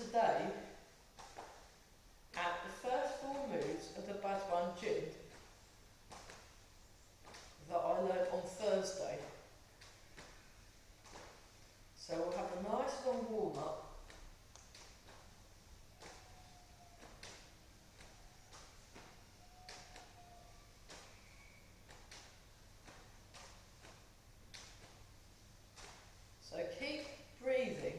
today at the first full moons of the Ba Duan Jin that I learnt on Thursday. So we'll have a nice long warm up. So keep breathing.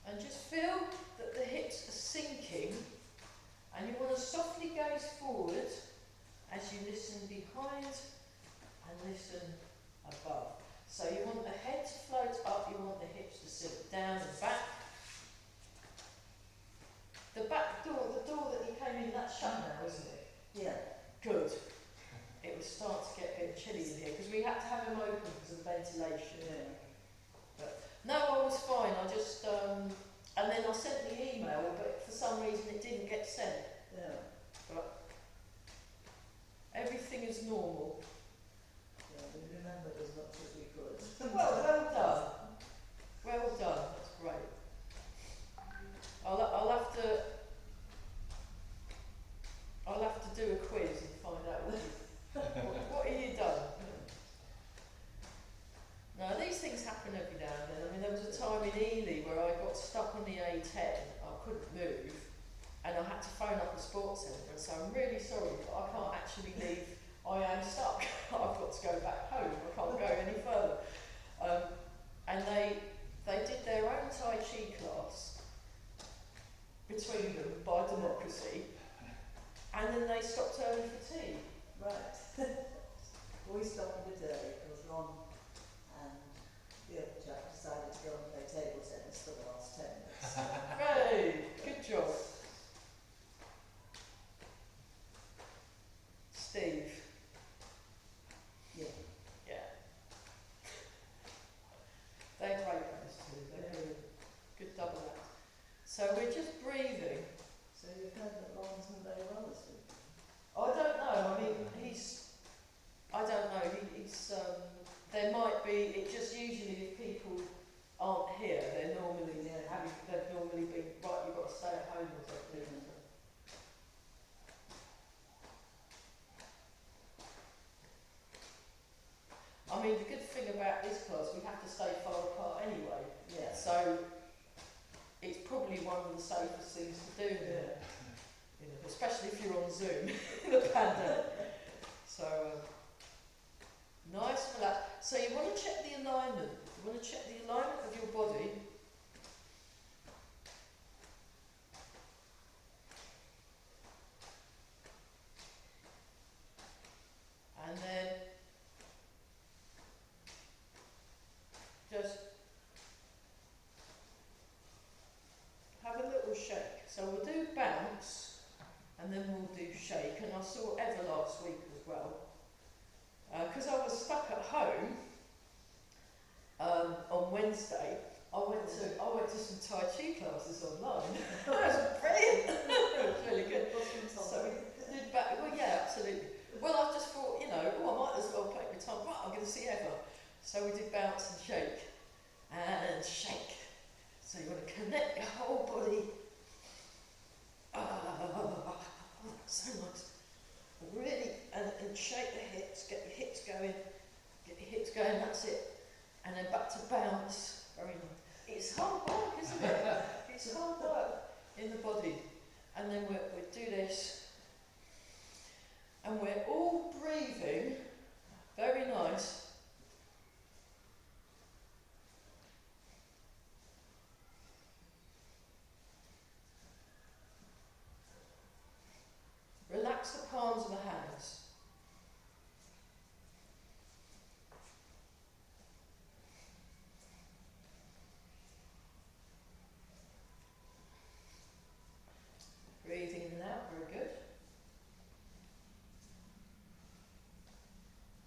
And just feel that the hips are sinking, and you want to softly gaze forward as you listen behind and listen above. So you want the head to float up, you want the hips to sink down and back. The back door, the door that you came in, that's shut now, isn't it? Yeah. Good. It was starting to get a bit chilly in here because we had to have them open because of ventilation. Yeah. But no, I was fine. I just and then I sent the email, but for some reason it didn't get sent. Yeah. But everything is normal. Yeah, we remembered as much as we could. Well done. Well done. That's great. I'll have to do a quiz and find out what have you done. Now these things happen every now and then. I mean, there was a time in Ely where I got stuck on the A10. I couldn't move, and I had to phone up the sports centre and say, I'm really sorry, but I can't actually leave. I am stuck. I've got to go back home. I can't go any further. And they did their own Tai Chi class between them by democracy, and then they stopped early for tea. Right. We stopped in the day because Ron and the other chap decided to go and play table tennis for the last 10 minutes. Hey, good job. Steve. Yeah. Yeah. They're great guys too. They're good. Good double act. So we're just breathing. So you've heard that Ron's done very well this week? I don't know. I mean, I don't know. There might be. It just usually if people aren't here, they've normally been right. You've got to stay at home or something. I mean, the good thing about this class, we have to stay far apart anyway. Yeah. So it's probably one of the safest things to do. Yeah. You know, especially if you're on Zoom in the pandemic. So nice, relax. So you want to check the alignment. You want to check the alignment of your body. And then just have a little shake. So we'll do bounce and then we'll do shake. And I saw Eva last week as well. Because I was stuck at home on Wednesday, I went to some Tai Chi classes online. That was brilliant. It was really good. So we did back. Well, yeah, absolutely. Well, I just thought, I might as well take my time. Right, I'm going to see Eva. So we did bounce and shake. And shake. So you want to connect your whole body. So nice. Really, and shake the hips, get your hips going, that's it. And then back to bounce. Very nice. It's hard work, isn't it? It's hard work in the body. And then we'll do this. And we're all breathing. Very nice. Relax the palms of the hands. Breathing in and out, very good.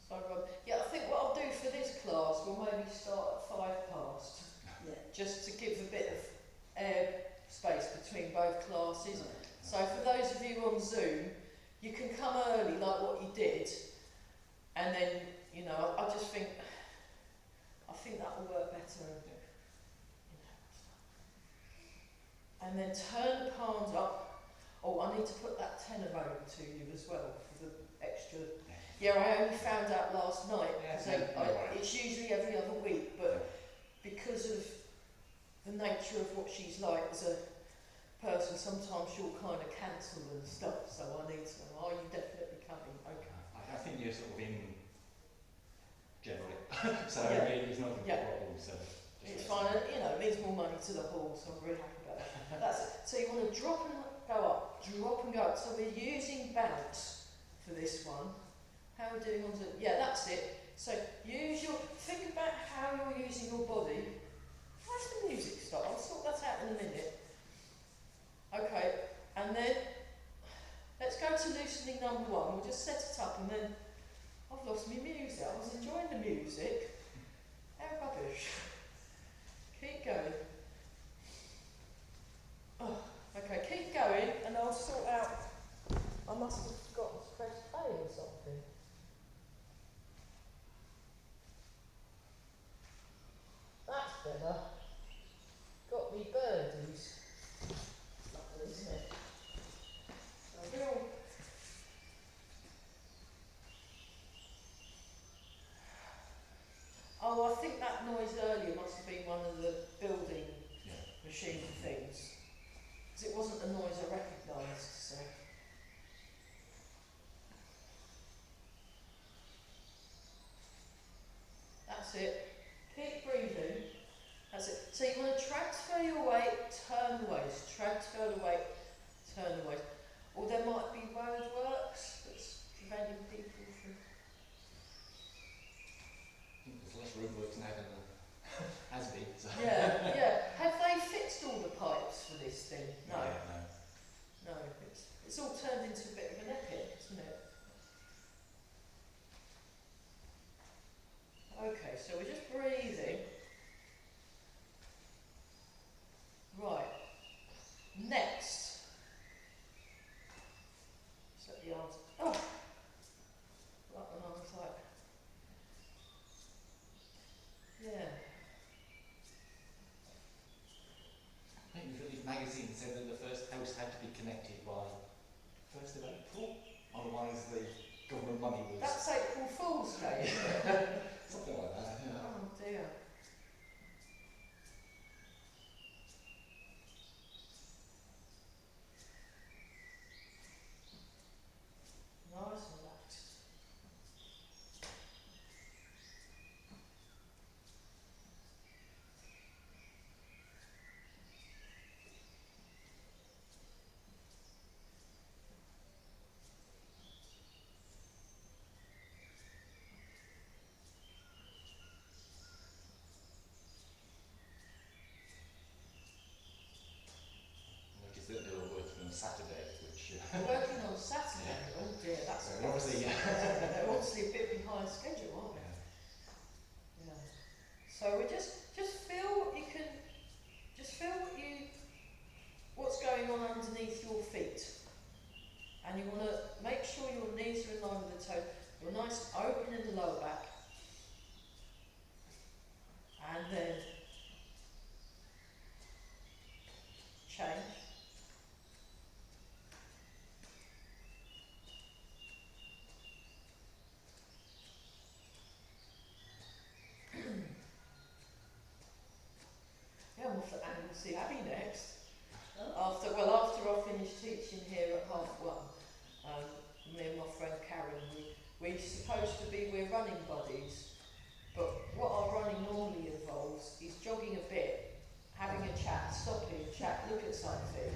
So I think what I'll do for this class, we'll maybe start at 5 past. Yeah. just to give a bit of air space between both classes. Right. So for those of you on Zoom, you can come early like what you did, and then, you know, I just think, I think that will work better. And then turn the palms up. Oh, I need to put that tenner over to you as well for the extra. Yeah, I only found out last night, because it's usually every other week, but because of the nature of what she's like as a person, sometimes she'll kind of cancel and stuff, so I need to know, are you definitely coming? Okay. I think you're sort of in generally, so Yeah. it's not a problem. So It's fine, and, you know, it means more money to the hall, so I'm really happy about that. That's it. So you want to drop and go up, drop and go up. So we're using bounce for this one. How are we doing on Zoom? Yeah, that's it. So think about how you're using your body. Where's the music stop? I'll sort that out in a minute. Okay, and then let's go to loosening number one. We'll just set it up, and then I've lost my music. I was enjoying the music. How rubbish. Keep going. Oh, okay, keep going, and I'll sort out. I must have forgotten to press play or something. That's better. Got me birdies. Lovely, isn't it? So we'll. Oh, I think that noise earlier must have been one of the building machine things. Because it wasn't a noise I recognised, so. That's it. Keep breathing. That's it. So you want to transfer your weight, turn the waist, transfer the weight, turn the waist. Or there might be roadworks that's preventing people from. I think there's less roadworks now than there has been. So. Yeah, yeah. Have they fixed all the pipes for this thing? No. Yeah, No. It's all turned into a bit of an epic, isn't it? Okay, so we're just breathing. Right. Next. Set the arms. Oh! Right when I was like. Yeah. I think the magazine said that the first house had to be connected by 1st of April, otherwise the government money was That's April Fool's Day, isn't it? something like that. Yeah. Oh dear. Nice and relaxed. Noticed that they were working on Saturday, which Working on Saturday. Oh dear, that's so obviously they're obviously a bit behind schedule, aren't they? Yeah. So we just feel what you can, just feel what's going on underneath your feet, and you want to make sure your knees are in line with the toe. You're nice open in the lower back, and then change. Yeah, I'm off to Anglesey Abbey next. After I finish teaching here at 1:30, me and my friend Karen, we're supposed to be, we're running buddies, but what our running normally involves is jogging a bit, having a chat, stopping, chat, look at something,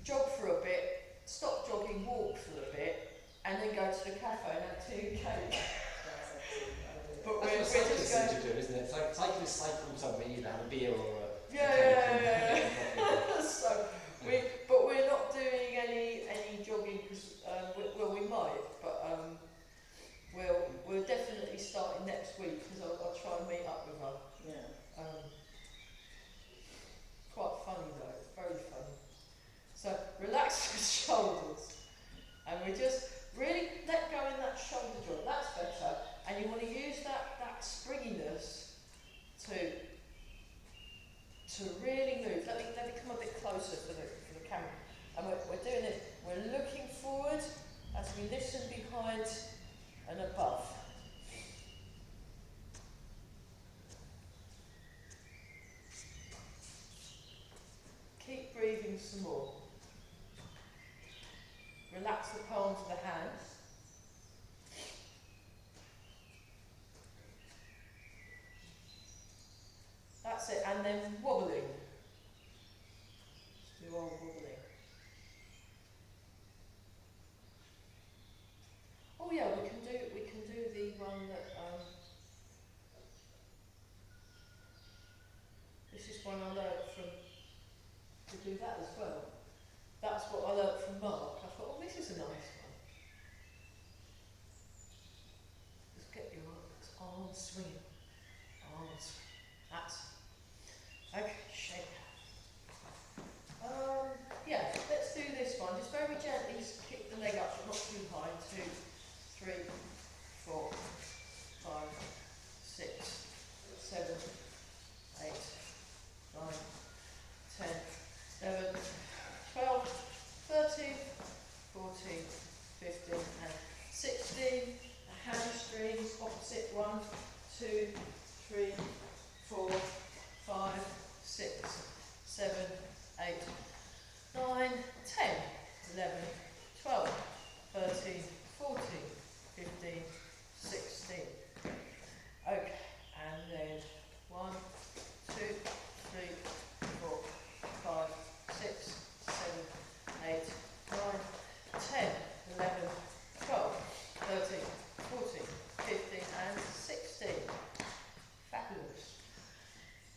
jog for a bit, stop jogging, walk for a bit, and then go to the cafe and have tea and cake. But we're that's what just cyclists going. seem to do, isn't it? Cyclists cycle somewhere, either have a beer or a Yeah. So we're not doing any jogging because we might, but we'll definitely starting next week because I'll try and meet up with her. Yeah. breathe some more. Relax the palms of the hands. That's it, and then wobbling. Just do all wobbling. Oh yeah, we can do the one that this is one I learnt from, to do that as well. That's what I learnt from Mark. I thought, oh, this is a nice one. Just get your arms swinging. Arms swinging. That's okay, shake. Yeah, let's do this one. Just very gently just kick the leg up, but not too high. 2, 3, 4, 5, 6, 7, 8, 9, 10, 11, 12, 13, 14, 15 and 16. The hamstrings, opposite 1, 2, 3, 4, 5, 6, 7, 8, 9, 10, 11, 12, 13, 14, 15, 16. Okay, and then 1, 2, 3, 4, 5, 6, 7, 8, 9, 10, 11, 12, 13, 14, 15 and 16. Fabulous.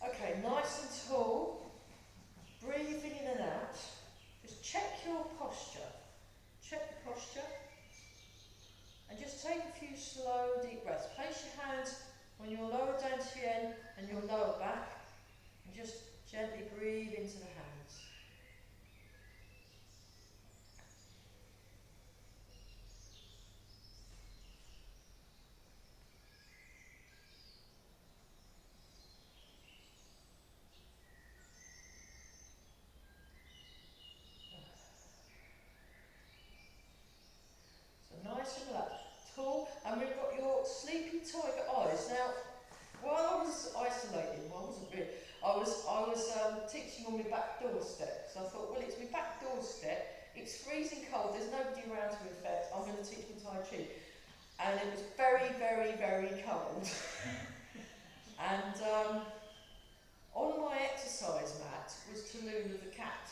Okay, nice and tall. Breathing in and out. Just check your posture. Check the posture. And just take a few slow, deep breaths. Place your hands on your lower dantian and your lower back. And just gently breathe into the hands. So nice and relaxed. Tall. And we've got your sleepy tiger eyes. Now, while I was isolating, well, I wasn't really, I was teaching on my back doorstep. So I thought, well, it's my back doorstep, it's freezing cold, there's nobody around to infect, I'm going to teach me Tai Chi. And it was very, very, very cold. And on my exercise mat was Tallulah the cat,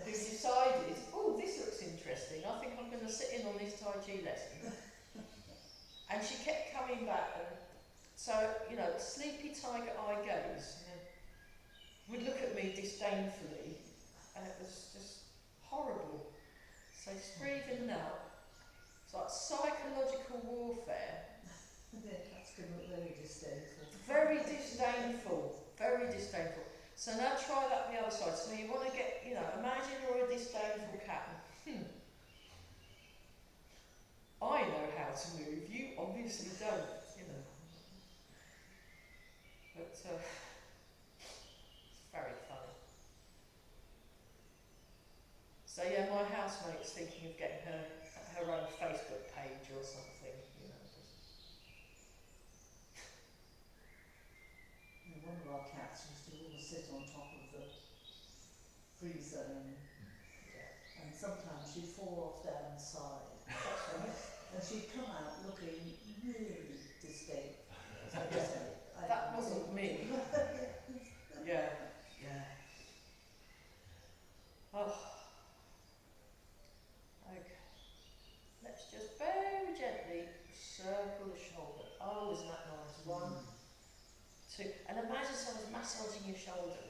who decided, oh, this looks interesting, I think I'm going to sit in on this Tai Chi lesson. And she kept coming back, and so, you know, sleepy tiger eye gaze, and would look at me disdainfully, and it was just horrible. So just breathe in and out. It's like psychological warfare. That's going to look very disdainful. Very disdainful, very disdainful. So now try that on the other side. So you want to get, you know, imagine you're a disdainful cat. I know how to move, you obviously don't, you know. But it's very funny. So yeah, my housemate's thinking of getting her own Facebook page or something, you know. One of our cats used to always sit on top of the freezer and sometimes she'd fall off down the side. And she'd come out looking really disdainful. That wasn't me. Yeah, yeah. Oh. Okay. Let's just very gently circle the shoulder. Oh, isn't that nice? 1, 2. And imagine someone's massaging your shoulder.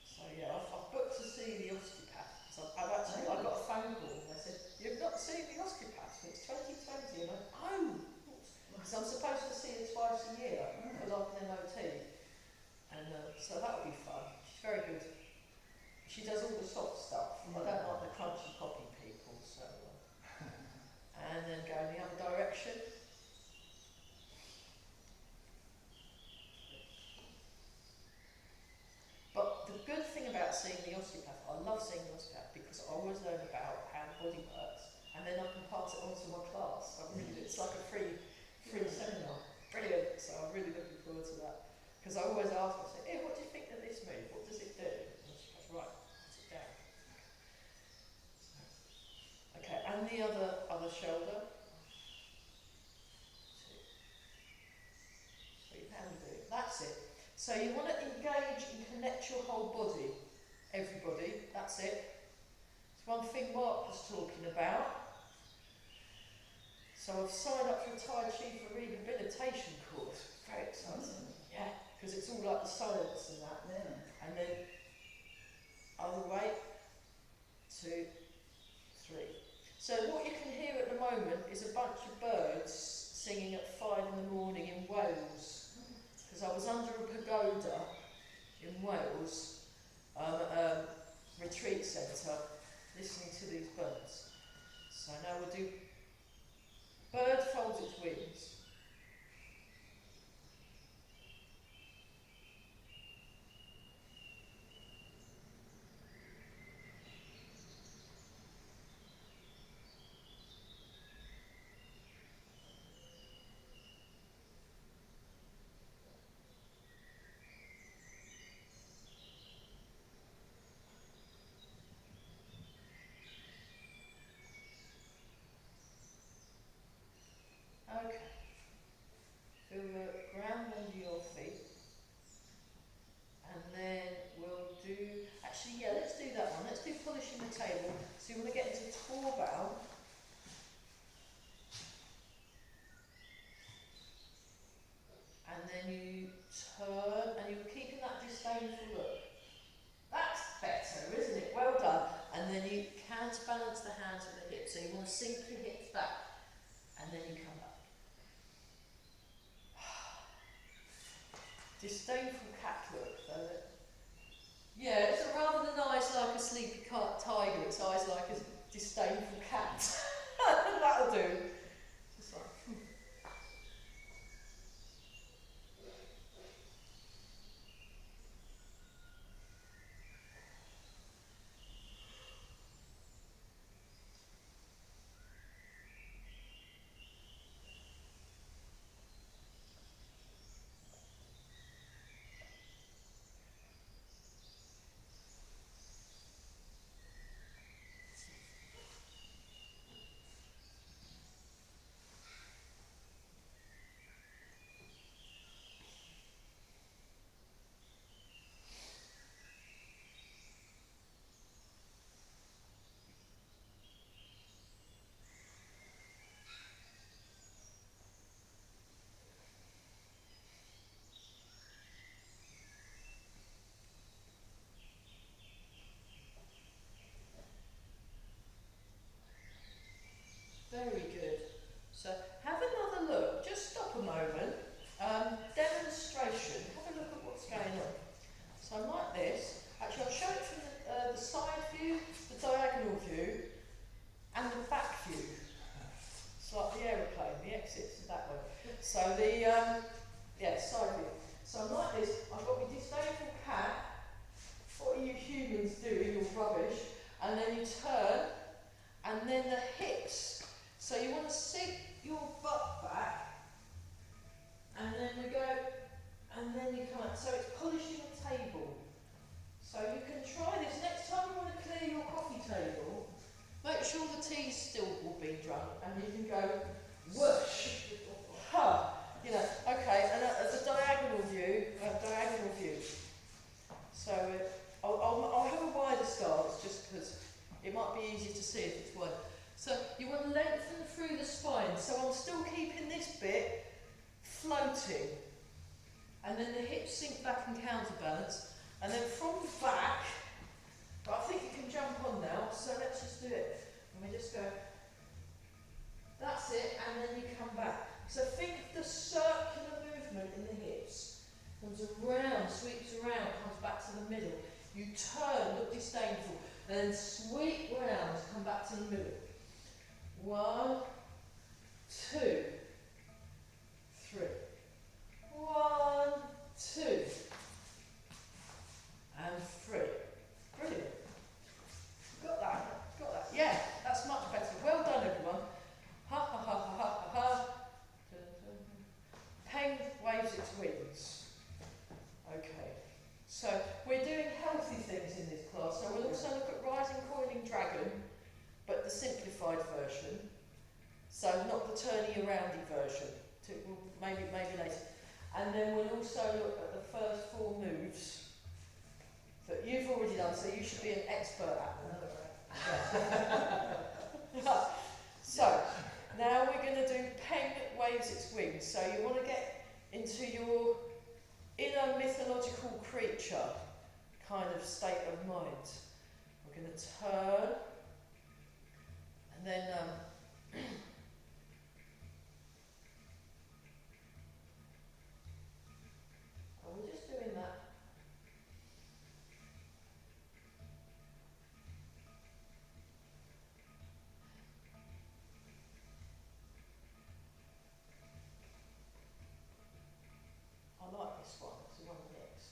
So yeah, I've booked to see the osteopath. So I got a phone call and they said, you've not seen the osteopath since 2020. And I went, oh! Because I'm supposed to see her twice a year for like an MOT. And so that would be fun. She's very good. She does all the soft stuff. I don't like the crunchy poppy people. So, and then go in the other direction. But the good thing about seeing the osteopath, I love seeing the osteopath because I always learn about how the body works, and then I can pass it on to my class. It's like a free seminar. Brilliant. So I'm really looking forward to that. Because I always ask her, I say, what do you think of this move? What does it do? And she goes, right, sit down. the other shoulder. 2, 3, how we do it? That's it. So you want to engage and connect your whole body. Everybody, that's it. It's one thing Mark was talking about. So I've signed up for a Tai Chi for rehabilitation course. Very exciting. Yeah, because it's all like the silence and that. Yeah. And then other way, 2, 3. So what you can hear at the moment is a bunch of birds singing at 5 in the morning in Wales. Because I was under a pagoda in Wales, retreat centre, listening to these birds. So now we'll do bird folds its wings. Okay. Feel the ground under your feet. And then we'll do, actually, yeah, let's do that one. Let's do polishing the table. So you want to get into tor bow. And then you turn, and you're keeping that disdainful look. That's better, isn't it? Well done. And then you counterbalance the hands at the hips. So you want to sink your hips back, and then you come back. Disdainful cat look, though. Yeah, it's rather than eyes like a sleepy tiger, it's eyes like a disdainful cat. That'll do. Just like, very good. So have another look. Just stop a moment. Demonstration. Have a look at what's going on. So I'm like this. Actually, I'll show it from the side view, the diagonal view, and the back view. It's like the aeroplane. The exit's that way. So the side view. So I'm like this. I've got my disdainful cat. What are you humans doing? You're rubbish. And then you turn, and then the hips. So you want to sink your butt back, and then we go, and then you come out. So it's polishing the table. So you can try this. Next time you want to clear your coffee table, make sure the tea's still being drunk, and you can go, whoosh, ha, you know, okay, and as a diagonal view, So I'll have a wider stance, just because it might be easier to see if it's wide. So you want to lengthen through the spine. So I'm still keeping this bit floating. And then the hips sink back and counterbalance. And then from the back, but I think you can jump on now, so let's just do it. And we just go, that's it, and then you come back. So think of the circular movement in the hips. Comes around, sweeps around, comes back to the middle. You turn, look disdainful, and then sweep round, come back to the middle. 1, 2, 3. 1, 2, and 3. Brilliant. Got that? Got that? Yeah, that's much better. Well done, everyone. Ha ha ha ha ha ha ha. Pain waves its wings. Okay. So we're doing healthy things in this class. So we'll also look at rising coiling dragon, but the simplified version. So not the turny aroundy version. Maybe later. And then we'll also look at the first 4 moves that you've already done, so you should be an expert at them. So, now we're going to do Peng waves its wings. So you want to get into your inner mythological creature kind of state of mind. We're going to turn, and then we're just doing that. I like this one, it's the one next.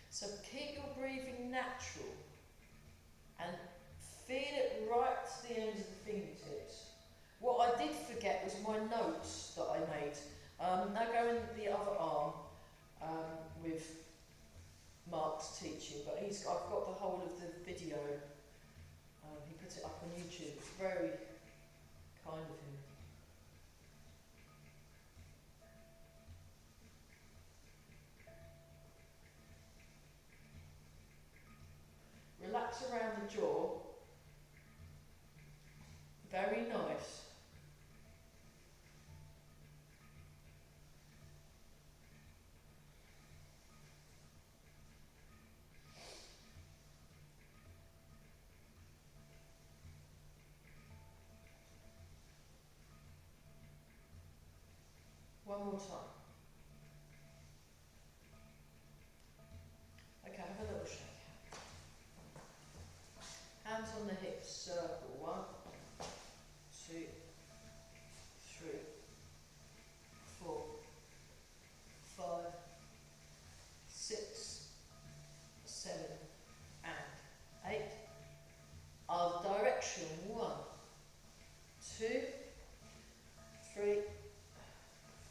So keep your breathing natural and feel it right to the ends of the fingertips. What I did forget was my notes that I made. Now go in the other arm with Mark's teaching, but I've got the whole of the video. He put it up on YouTube. It's very kind of him. Relax around the jaw. Very nice. One more time. Okay, have a little shake. Hands on the hips, circle. 1, 2, 3, 4, 5, 6, 7, and 8. Other direction. 1, 2, 3,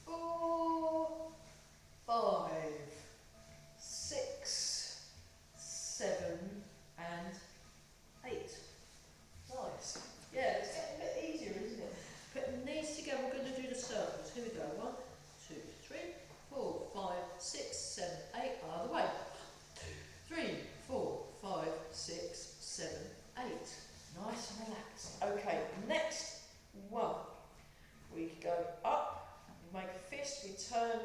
4, 5, 6, 7, and 8. Nice. Yeah, it's getting a bit easier, isn't it? Put the knees together, we're going to do the circles. Here we go. 1, 2, 3, 4, 5, 6, 7, 8. Other way. 2, 3, 4, 5, 6, 7, 8. Nice and relaxed. Okay, next one. We go up, make a fist, we turn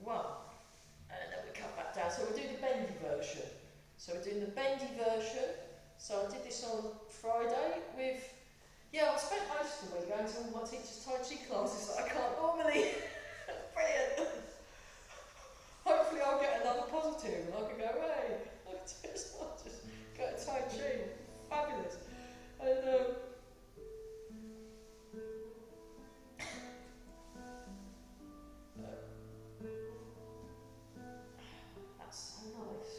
1, and then we come back down. So we'll do the bendy version. So we're doing the bendy version. So I did this on Friday with, I spent most of the week going to all my teachers' Tai Chi classes that I can't normally. Brilliant. Hopefully I'll get another positive and I can go, hey, I'll just go to Tai Chi. Fabulous. And that's so nice.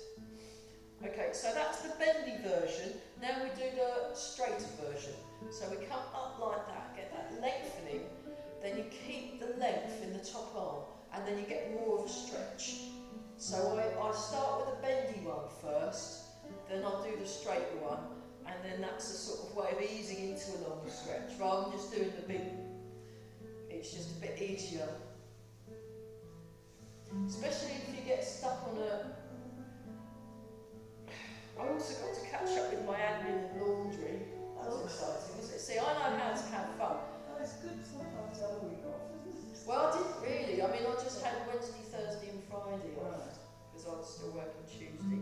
Okay, so that's the bendy version. Now we do the straighter version. So we come up like that, get that lengthening, then you keep the length in the top arm, and then you get more of a stretch. So I start with the bendy one first, then I'll do the straighter one, and then that's a sort of way of easing into a longer stretch, rather than just doing the big, it's just a bit easier. Especially if you get stuck on a, I also got to catch up with my admin and laundry. That was exciting, wasn't it? See, I know how to have fun. Oh, it's good sometimes to have a week off, isn't it? Well, I didn't really. I mean, I just had Wednesday, Thursday and Friday off, Right. because I was still working Tuesday.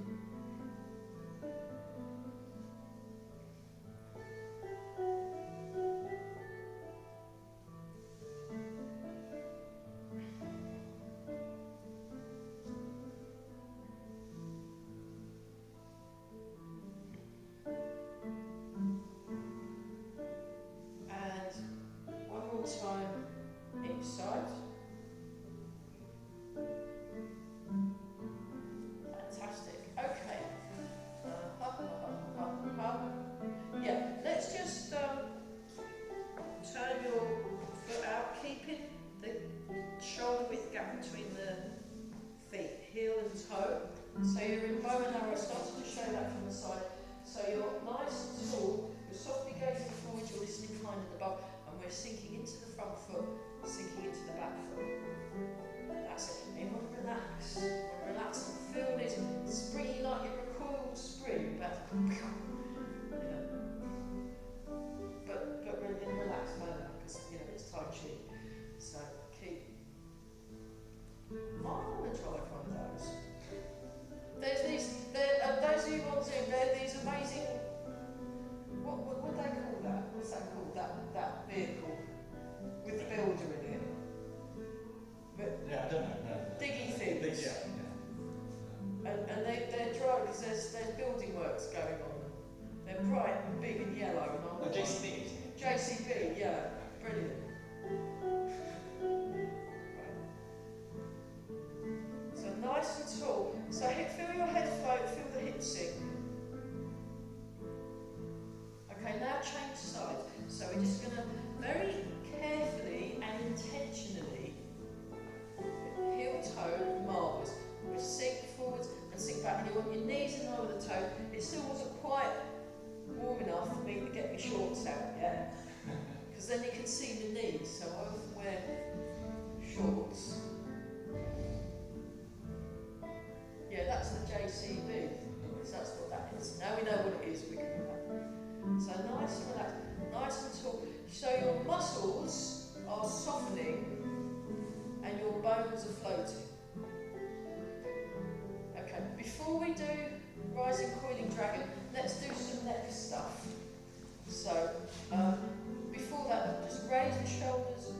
So you're in bow and arrow. Starting to show that from the side. So you're nice and tall. You're softly gazing forward. You're listening kind of above, and we're sinking into the front foot, sinking into the back foot. That's it. You want to relax. You want to relax and feel this springy, like you're a coiled spring. But really in a relaxed manner, because it's Tai Chi. So keep. I want to try one of those. There's these. Those of you on Zoom, there are these amazing. What would they call that? What's that called? That vehicle with the builder in it. But Yeah, I don't know. No. diggy things. Yeah. And they're dry because there's building works going on. They're bright and big and yellow and all. Oh, JCB, isn't it? JCB, yeah, brilliant. So nice and tall. So feel your head float, feel the hips sink. Okay, now change sides. So we're just going to very carefully and intentionally, heel toe, marvellous. We sink forwards and sink back. And you want your knees in line with the toe. It still wasn't quite warm enough for me to get my shorts out yet. Because then you can see the knees. So I often wear shorts. Yeah, that's the JCB. So that's what that is. Now we know what it is, we can relax. So nice and relaxed, nice and tall. So your muscles are softening and your bones are floating. Okay, before we do rising coiling dragon, let's do some neck stuff. So before that, just raise the shoulders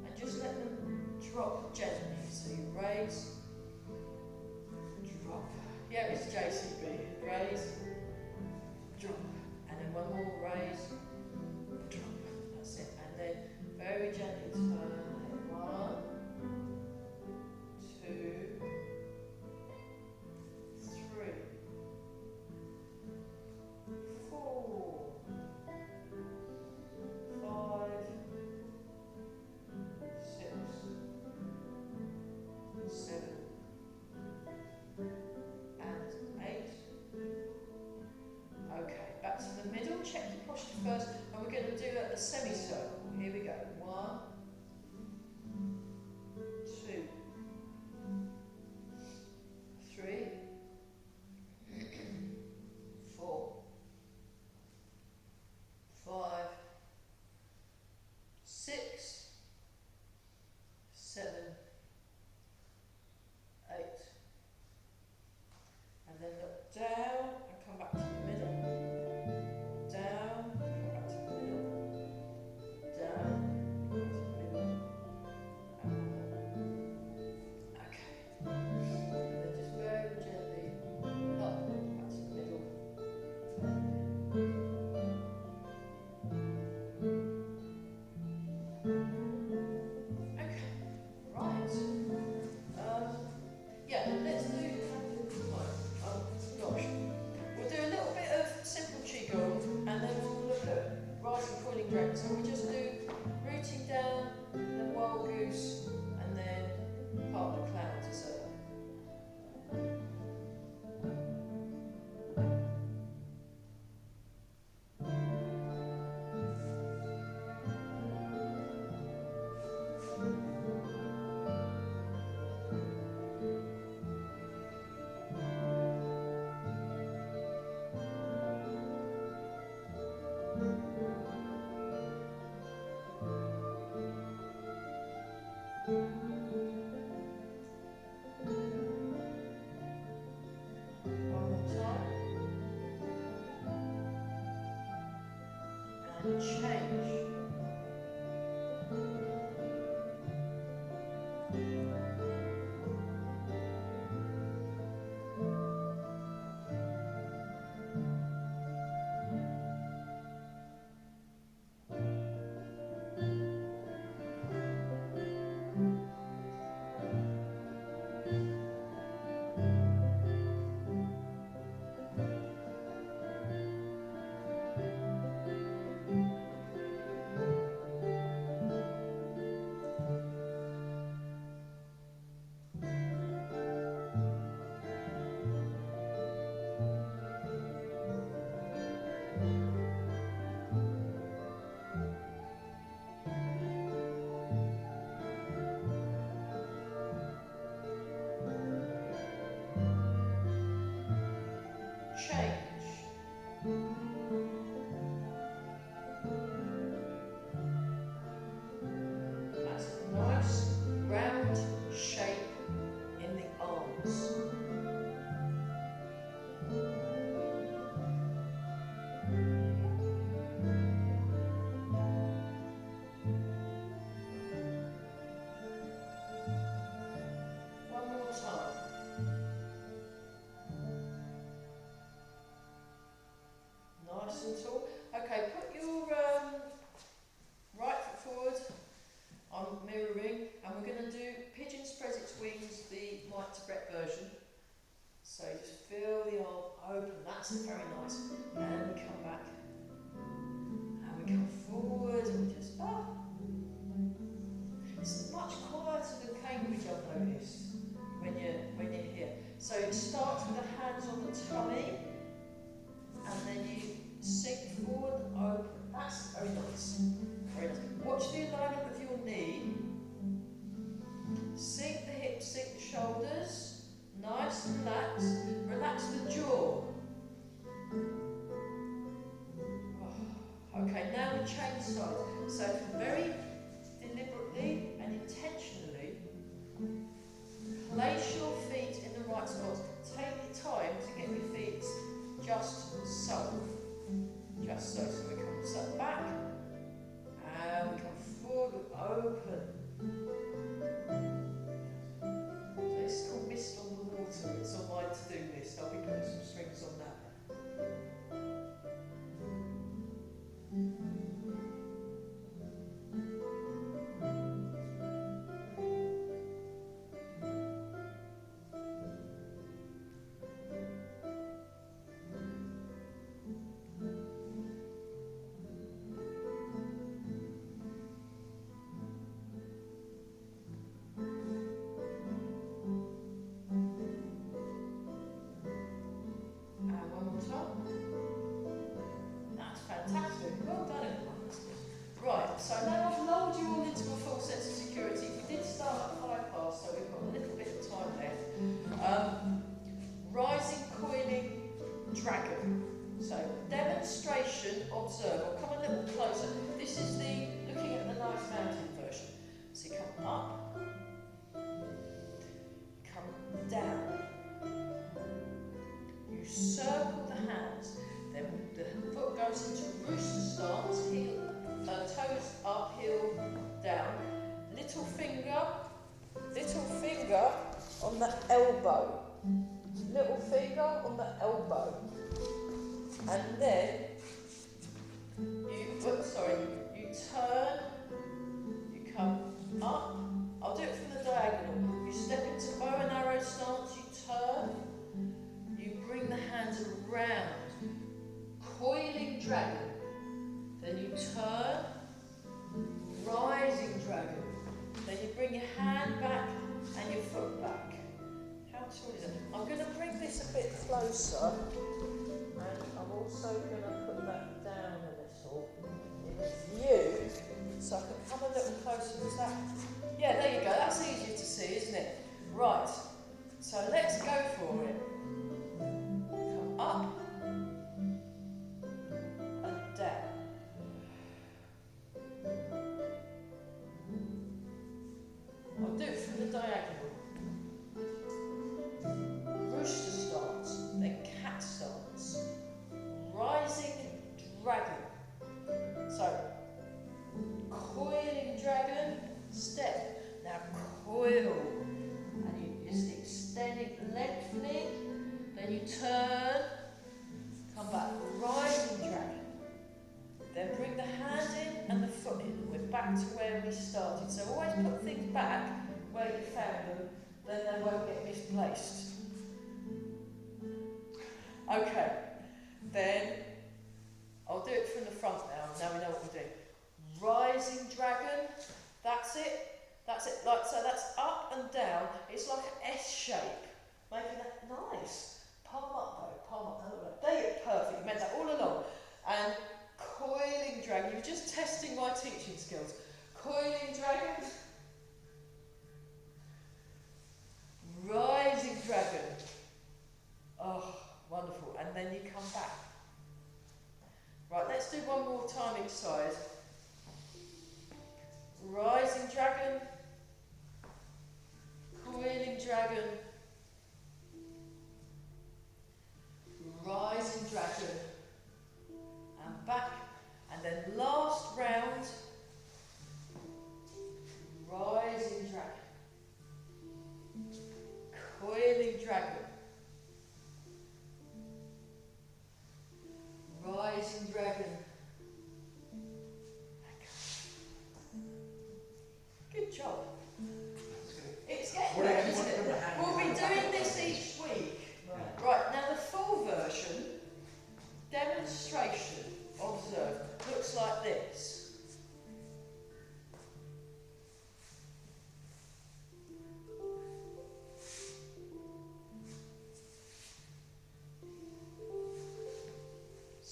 and just let them drop gently. So you raise, drop. Yeah, it's JCB. Raise, drop. And then one more, raise, drop. That's it. And then very gently turn it. 1, 2, 3, 4, 5, 6, 7, and 8. Okay, back to the middle. Check your posture first, and we're going to do a semicircle. Here we go. 1, 2, 3, 4, 5, 6, 7, 8. And then look down and come back to the middle. Down, come back to the middle. Down, come back to the middle. Okay. And then just very gently up, back to the middle. Okay, right. Yeah, let's do. Gosh. We'll do a little bit of simple qigong, and then we'll look at rising coiling dragon. So we just do rooting down, then wild goose, and then part of the clouds. So. One more time. And change. change. That's a nice round shape in the arms. One more time. Nice and tall. Okay, put your right foot forward. I'm mirroring, and we're going to do pigeon spreads its wings, the Mike Tibet version. So just feel the arm open. That's very nice. And we come back, and we come forward, and we just It's much quieter than Cambridge, I've noticed when you're here. So it starts with the hands on the tummy, and then you sink forward, open. That's very nice. Very nice. Watch the alignment of your knee. Sink the hips, sink the shoulders. Nice and relaxed. Relax the jaw. Oh. Okay, now we change sides. So very deliberately and intentionally place your feet in the right spots. Take the time to get your feet just so. Just so. So we come back and we come forward, open. So it's called Mist on the Water. It's on my to-do list. I'll be putting some strings on that. That's fantastic. Well done, everyone. Right, so now I've lulled you all into a full sense of security. We did start at 5 past, so we've got a little bit of time left. Rising coiling dragon. So demonstration, observe. I'll come a little closer. This is the looking at the nice mountain version. So you come up, come down. You circle the hands, then the foot goes into rooster stance, toes up, heel down, little finger on the elbow, little finger on the elbow, and then you turn, you come up. I'll do it from the diagonal. You step into bow and arrow stance, you turn. Bring the hands around, coiling dragon, then you turn, rising dragon, then you bring your hand back and your foot back. How tall is it? I'm going to bring this a bit closer, and I'm also going to put that down a little in view, so I can come a little closer to that. Yeah, there you go, that's easier to see, isn't it? Right, so let's go for it. Up and down. I'll do it from the diagonal. Rooster stance, then cat stance. Rising dragon. So, coiling dragon, step. Now coil. And you just extending, lengthening. Then you turn, come back, rising dragon. Then bring the hand in and the foot in. We're back to where we started. So always put things back where you found them, then they won't get misplaced. Okay, then I'll do it from the front now. Now we know what we're doing. Rising dragon, that's it. That's it. Like so, that's up and down. It's like an S shape, making that nice. Palm up though, palm up. There you go, perfect. You meant that all along. And coiling dragon. You're just testing my teaching skills. Coiling dragon. Rising dragon. Oh, wonderful. And then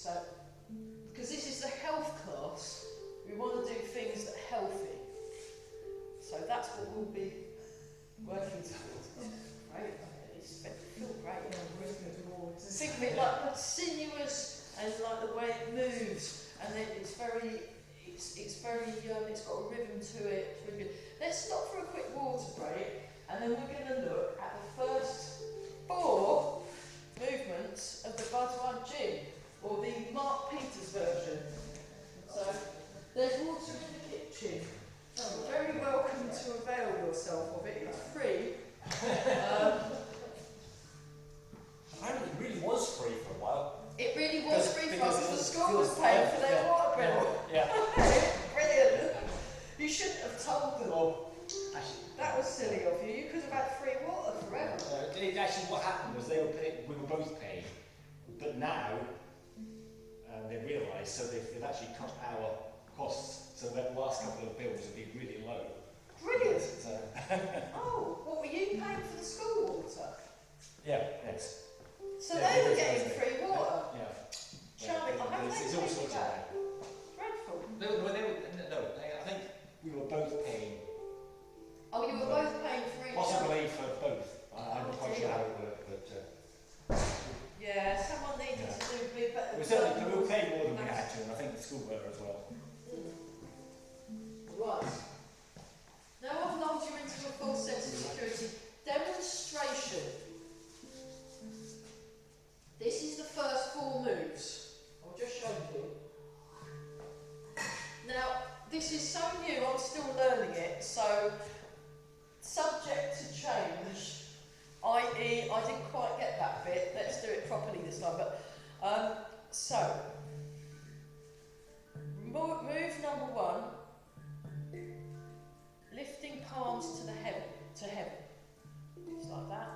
So, because this is the health class, we want to do things that are healthy. So that's what we'll be working towards. Great, it's feel great. Think of it like sinuous and like the way it moves, and then it's got a rhythm to it. It's really good. Let's stop for a quick water break, and then we're going to look at the first 4 movements of the Ba Duan Jin, or the Mark Peters version. So there's water in the kitchen. You're very welcome to avail yourself of it. It's free. Apparently it really was free for a while. It really was free for us because because the it school was was- paying for their yeah, water bill. Yeah. Brilliant. You shouldn't have told them. Well, actually, That was silly of you. You could have had free water forever. actually, what happened was we were both paying, but now they realised, so they've actually cut our costs, so that the last couple of bills have been really low. Brilliant. So, Oh, what were you paying for the school water? yes. So Yeah, they were it is, getting isn't it? free water. Yeah. Charming. I haven't It's all paid sorts of that. Dreadful. I think we were both paying, Oh, you were both paying for each other. possibly for both. I'm not quite sure how it worked, but Yeah, someone needed to do a bit better. we were paying more than we had to, and I think the school were as well. Right. Now I've lulled you into a full sense of security. Demonstration. This is the first 4 moves. I'll just show you. Now, this is so new, I'm still learning it, so subject to change, i.e. I didn't quite get that bit, let's do it properly this time. But so, move number 1, lifting palms to heaven. Just like that.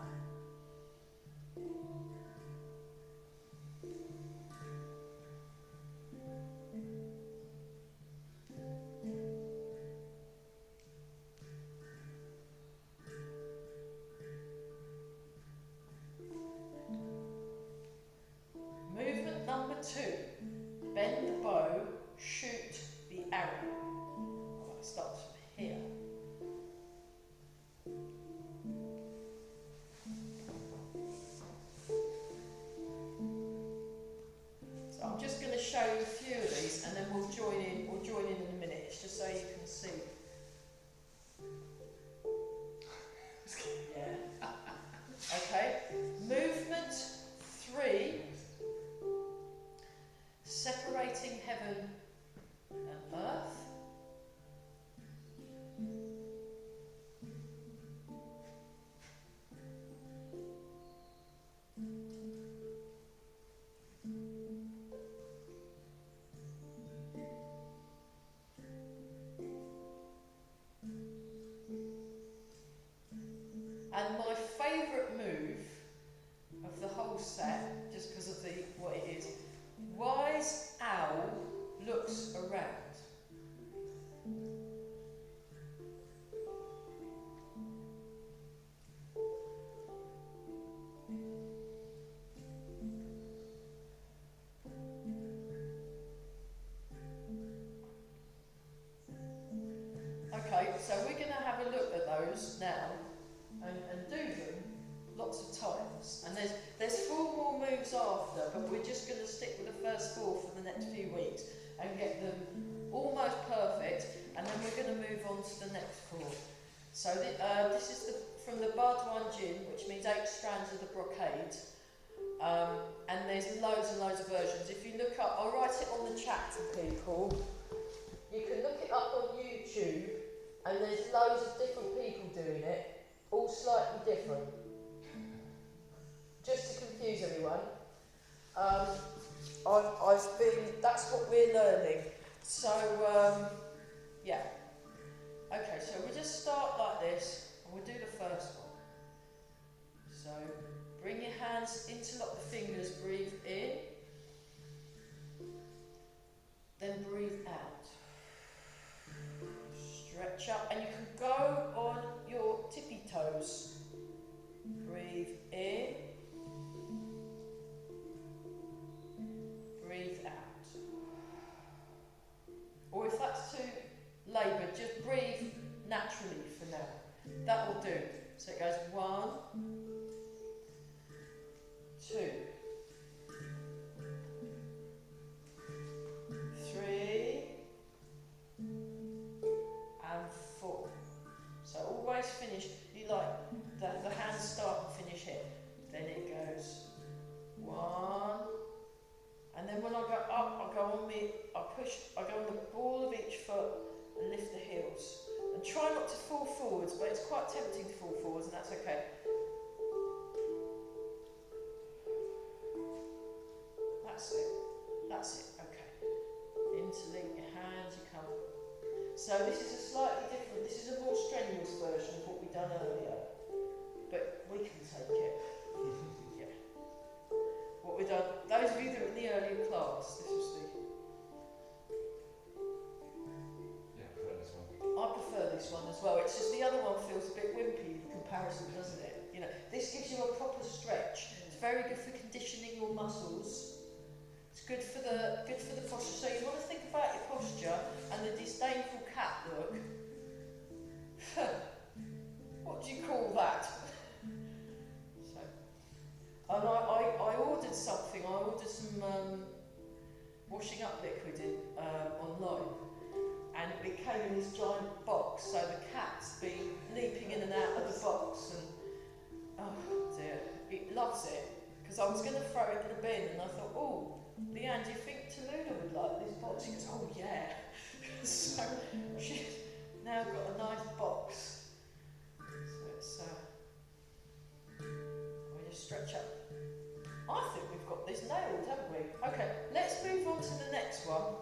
Movement number 2, bend the bow, shoot the arrow. Right, it starts from here. So I'm just going to show you a few of these, and then we'll join in a minute. It's just so you can see. Yeah. Okay. Movement 3. Separating heaven and earth. And my favourite move of the whole set, just because of what it is, wise owl looks around. Okay, so we're going to have a look at those now and do them lots of times. And there's 4 more moves after, but we're just going to stick with the first 4 for the next few weeks and get them almost perfect, and then we're going to move on to the next 4. So this is from the Ba Duan Jin, which means 8 strands of the brocade. And there's loads and loads of versions. If you look up, I'll write it on the chat to people. You can look it up on YouTube, and there's loads of different people doing it, all slightly different. Just to confuse everyone. That's what we're learning. So, yeah. Okay, so we just start like this, and we'll do the first one. So, bring your hands, interlock the fingers, breathe in. Then breathe out. Stretch up, and you can go on your tippy toes. Breathe in. Breathe So this is a slightly different, this is a more strenuous version of what we've done earlier. But we can take it. Yeah. What we've done, those of you that were in the earlier class, this was the... Yeah, I prefer this one. I prefer this one as well. It's just the other one feels a bit wimpy in comparison, doesn't it? You know, this gives you a proper stretch. It's very good for conditioning your muscles. It's good for the posture. So you want to think about your posture and the disdainful cat look. What do you call that? So, and I ordered something. I ordered some washing up liquid online, and it came in this giant box. So the cat's been leaping in and out of the box, and oh dear, it loves it. Because I was going to throw it in the bin, and I thought, oh, Leanne, do you think Tallulah would like this box? She goes, oh yeah. So she's now got a nice box. So it's, we just stretch up. I think we've got this nailed, haven't we? Okay, let's move on to the next one.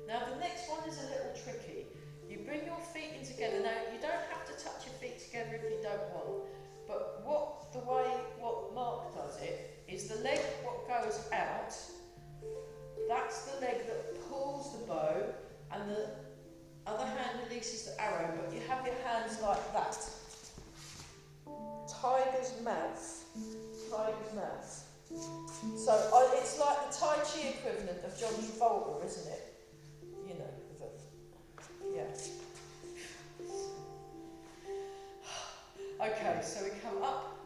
Now the next one is a little tricky. You bring your feet in together. Now you don't have to touch your feet together if you don't want. But what Mark does it is the leg what goes out. That's the leg that pulls the bow, and the other hand releases the arrow, but you have your hands like that. Tiger's mouth. Tiger's mouth. So it's like the Tai Chi equivalent of John Travolta, isn't it? You know, yeah. Okay, so we come up.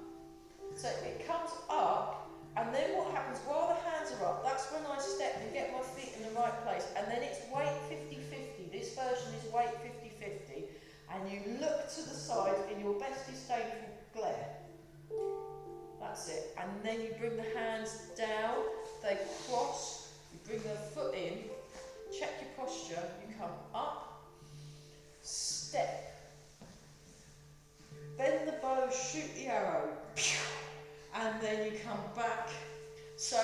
So it comes up, and then what happens while the hands are up, that's when I step and get my feet in the right place, and then it's weight 50-50. This version is weight 50-50, and you look to the side in your best disdainful glare. That's it. And then you bring the hands down, they cross, you bring the foot in, check your posture, you come up, step, bend the bow, shoot the arrow, and then you come back. So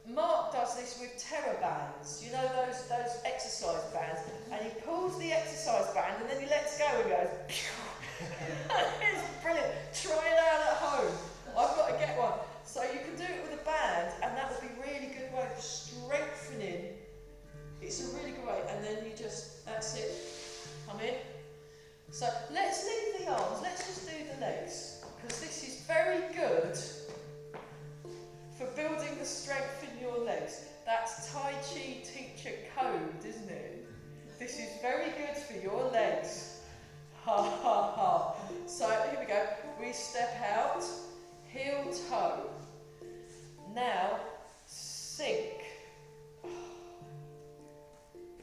Mark does this with terror bands, you know those exercise bands, and he pulls the exercise band and then he lets go and goes. It's brilliant. Try it out at home. I've got to get one. So you can do it with a band, and that would be a really good way of strengthening. It's a really good way, and then you just, that's it, come in. So let's leave the arms, let's just do the legs, because this is very good for building the strength in your legs. That's Tai Chi teacher code, isn't it? This is very good for your legs. Ha ha ha. So here we go. We step out, heel toe. Now sink.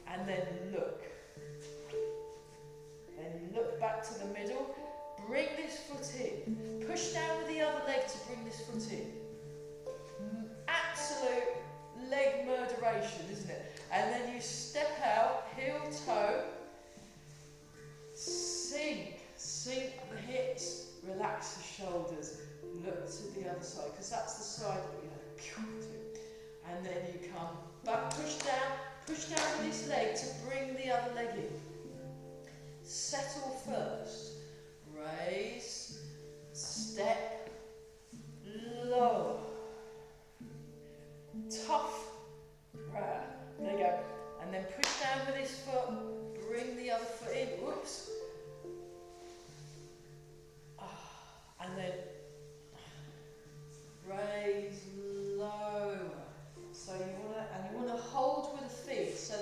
And then look. Then you look back to the middle. Bring this foot in. Push down with the other leg to bring this foot in. Absolute leg murderation, isn't it? And then you step out, heel toe, sink the hips, relax the shoulders, look to the other side, because that's the side that you know, and then you come back, push down with this leg to bring the other leg in. Settle first, raise, step, lower. Tough. Right. There you go. And then push down with this foot. Bring the other foot in. Whoops. And then raise, lower. So you wanna hold with the feet. So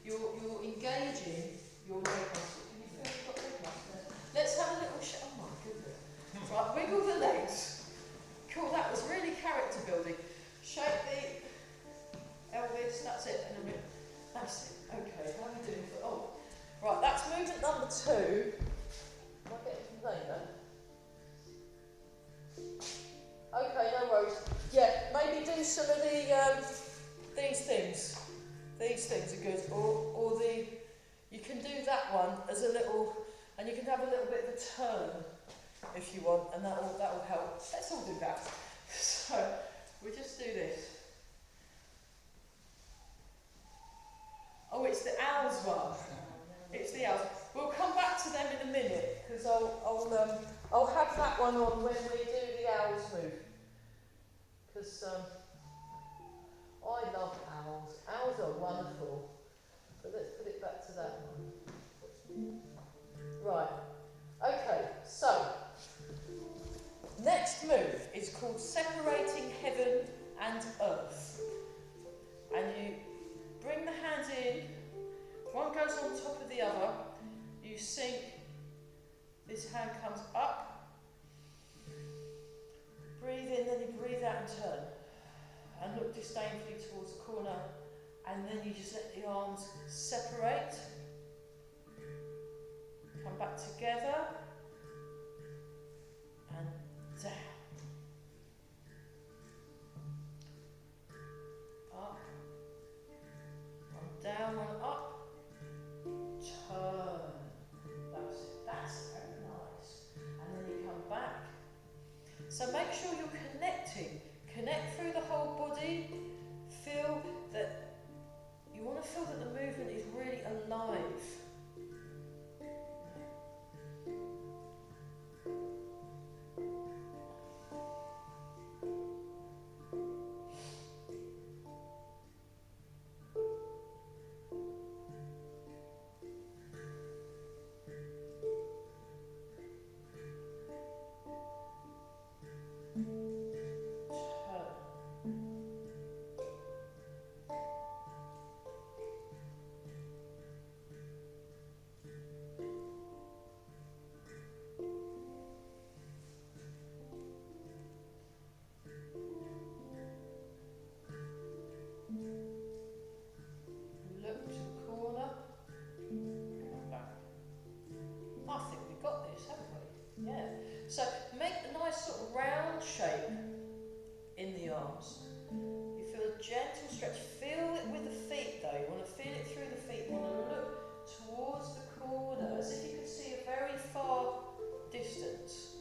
you're engaging your leg muscle. Can you feel you've got leg muscle? Let's have a little oh my goodness. Right, wiggle the legs. Cool, that was really character building. Shake the Elvis, that's it, and then that's it. Okay, how are we doing for, right, that's movement number 2. Am I getting from there? Okay, no worries. Yeah, maybe do some of the, these things. These things are good, or you can do that one as a little, and you can have a little bit of a turn if you want, and that'll help. Let's all do that. So, we just do this. Oh, it's the owls one. It's the owls. come on when we do the owls move. Because I love owls. Owls are wonderful. But let's put it back to that one. Right. Okay, so next move is called separating heaven and earth. And you bring the hands in, one goes on top of the other, you sink, this hand comes up, breathe in, then you breathe out and turn. And look disdainfully towards the corner, and then you just let the arms separate. Come back together, and down. Up. One down, one up. Turn. That's it. That's very nice. And then you come back. So make sure you're connecting. Connect through the whole body. Feel that you want to feel that the movement is really alive. So make a nice sort of round shape in the arms. You feel a gentle stretch. Feel it with the feet though. You want to feel it through the feet. You want to look towards the corner as if you could see a very far distance.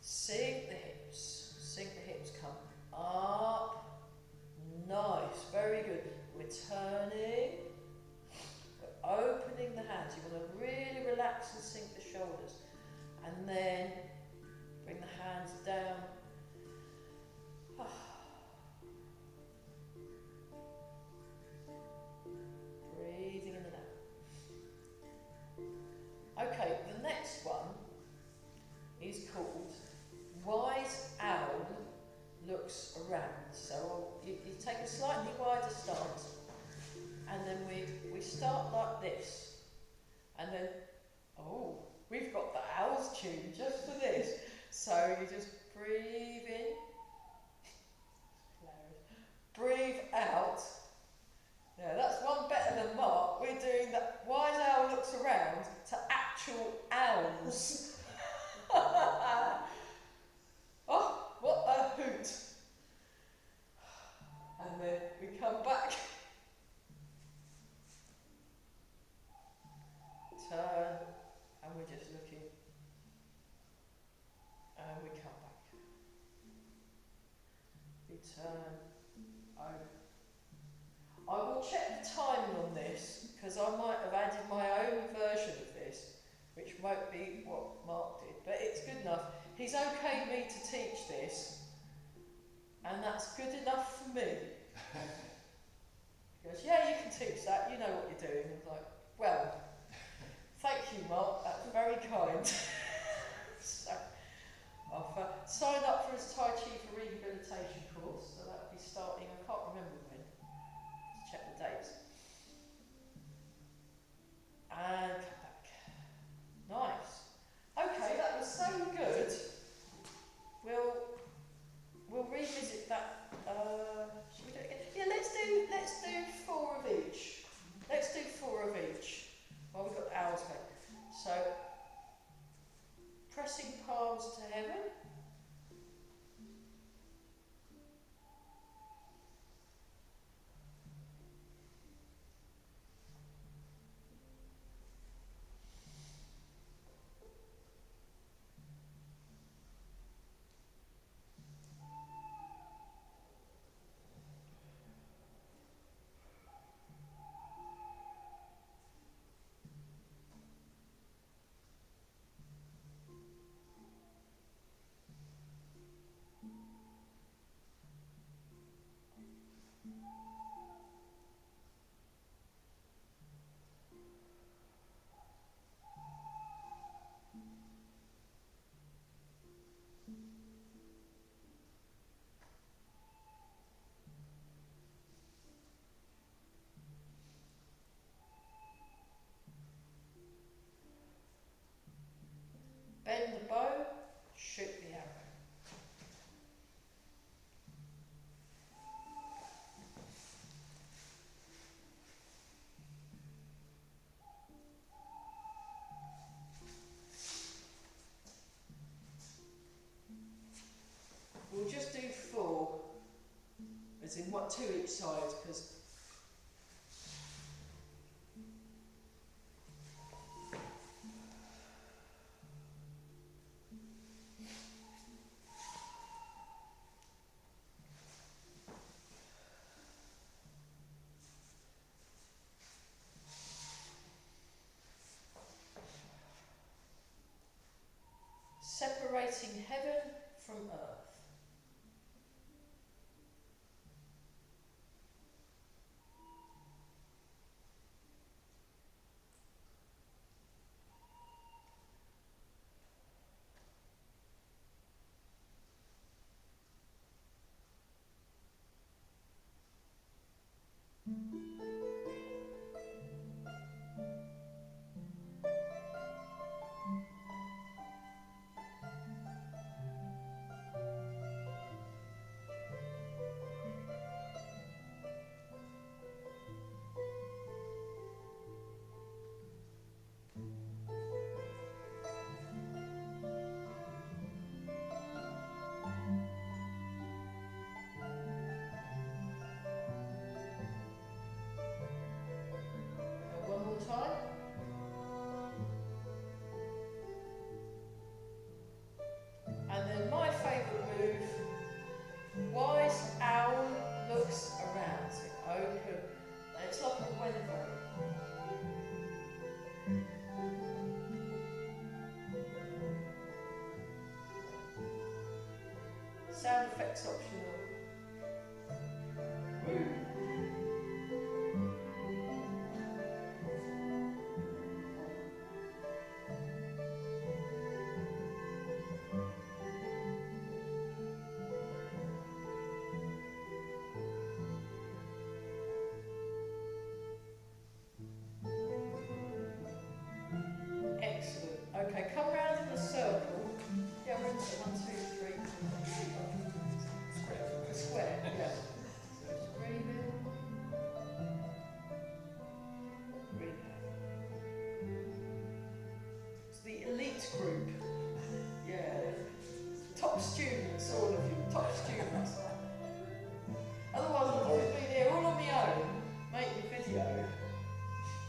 Sink the hips. Sink the hips. Come up. Nice. Very good. We're turning. We're opening the hands. You want to really relax and sink the shoulders. And then bring the hands down. Breathing in and out. Okay, the next one is called Wise Owl Looks Around. So you take a slightly wider stance, and then we start like this, and then we've got the owl's tune just for this. So you just breathe in, breathe out. Yeah, that's one better than Mark. We're doing the Wise Owl Looks Around to actual owls. Oh, what a hoot. And then we come back. Turn. And we're just looking, and we come back. We turn over. I will check the timing on this, because I might have added my own version of this, which won't be what Mark did, but it's good enough. He's okayed me to teach this, and that's good enough for me. He goes, yeah, you can teach that, you know what you're doing. I was like, well, thank you, Mark, that's very kind. So, I've signed up for his Tai Chi for Rehabilitation course, so that'll be starting, I can't remember when. Let's check the dates. And come back. Nice. Okay, that was so good. We'll revisit that. Should we do it again? Yeah, let's do 4 of each. Let's do 4 of each. Well, we've got the owls back. So, pressing palms to heaven, as in what, 2 each side, because separating heaven from earth. And one more time. And then my favourite move, wise owl looks around. So open. And it's like a weather vane. Sound effects optional. Excellent. Okay, come round in a circle. Yeah, we're into 1, 2, 3, 4, 5. A square, yeah. So just breathe in. Breathe out. It's the elite group. Yeah. Top students, all of you. Top students. Otherwise, I'll just be there all on my own, making a video.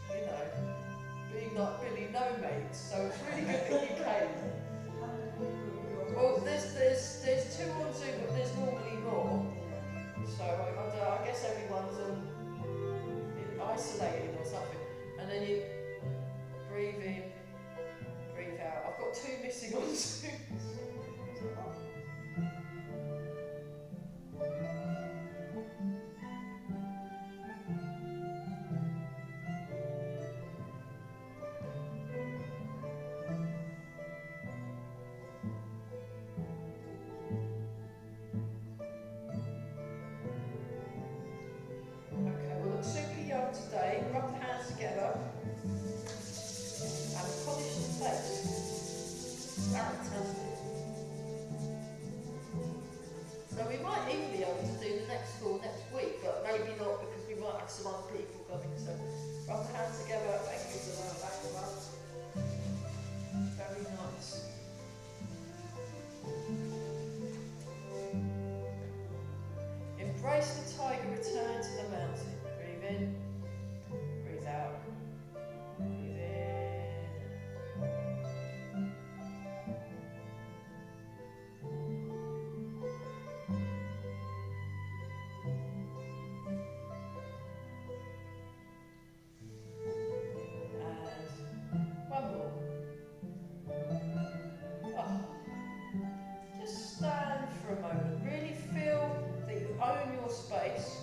You know, being like Billy No Mates. So it's really good that you came. Well, there's 2 on Zoom, but there's normally more. So I guess everyone's isolating or something. And then you breathe in, breathe out. I've got 2 missing on Zoom. Okay, well, look super young today. Rub the hands together and polish the face. Fantastic. So we might even be able to do the next school next week, but maybe not because we might have some other people coming. So rub the hands together. Thank you for that. Back them up. Very nice. Embrace the tiger, return to the mountain. Breathe in, breathe out. Breathe in. And one more. Oh. Just stand for a moment. Really feel that you own your space.